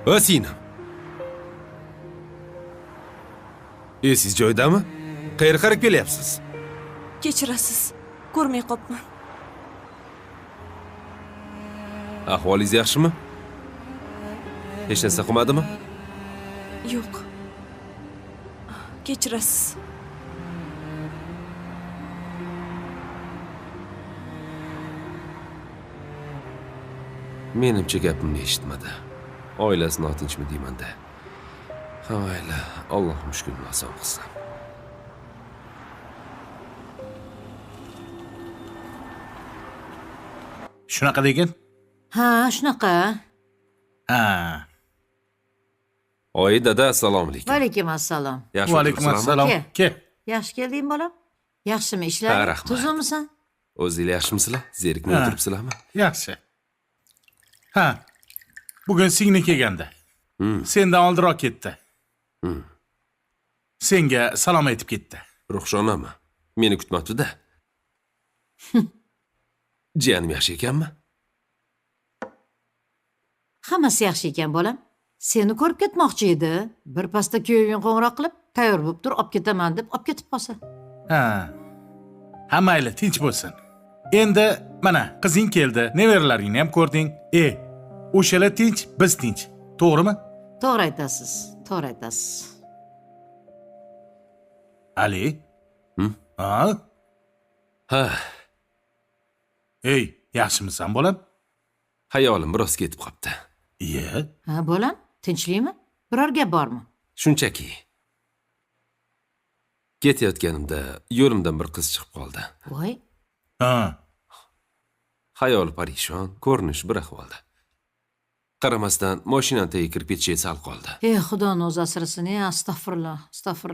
Va singlim. Siz joydami? Qayerga qarab kelyapsiz? Kechirasiz. Ko'rmay qopman. Ahvolingiz yaxshimi? Hech narsa qilmadimi? Yo'q. Kechirasiz. Menimcha gapimni eshitmadi. Oilasi notinchmi deyman-da. Ha, mayli, Alloh mushkulni oson qilsin. Shunaqa degan? Ha, shunaqa. Ha. Oyi dada, assalomu alaykum. Va alaykum assalom. Yaxshi Va alaykum o'tiribsizlarmi? assalom. Ke. Ke. Yaxshi kelding bolam? Yaxshimi Ha, ishlaring? rahmat. Tuzukmisan? O'zinglar yaxshimisizlar? Zerikmay Ha. o'tiribsizlarmi? Yaxshi. Ha. Bugun singli kelganda. Sendan oldinroq ketdi. Senga salom aytib ketdi. Ruhshonami? Meni kutmabdi-da. Jiyanim yaxshi ekanmi? Hammasi yaxshi ekan bolam. Seni ko'rib ketmoqchi edi. Birpasda kuyoving qo'ng'iroq qilib, tayyor bo'lib tur, olib ketaman deb olib ketib qolsa. Ha. Ha, mayli, tinch bo'lsin. Endi mana qizing keldi. Nevaralaringni ham ko'rding. O'shalar tinch, biz tinch. To'g'rimi? To'g'ri aytasiz. To'g'ri aytasiz. Ali? Ha? Ha, Ey, yaxshimisan bolam? hayolim biroz ketib qopti. Iye. Ha, bolam, tinchlikmi? Biror gap bormi? Shunchaki. Ketayotganimda yo'limdan bir qiz chiqib qoldi. Voy, Ha. Xayoli parishon, ko'rinish bir ahvolda. Qaramasdan mashinani tagiga kirib ketishi sal qoldi. ey Xudoning o'zi asrasin, astag'firulloh, astag'firulloh.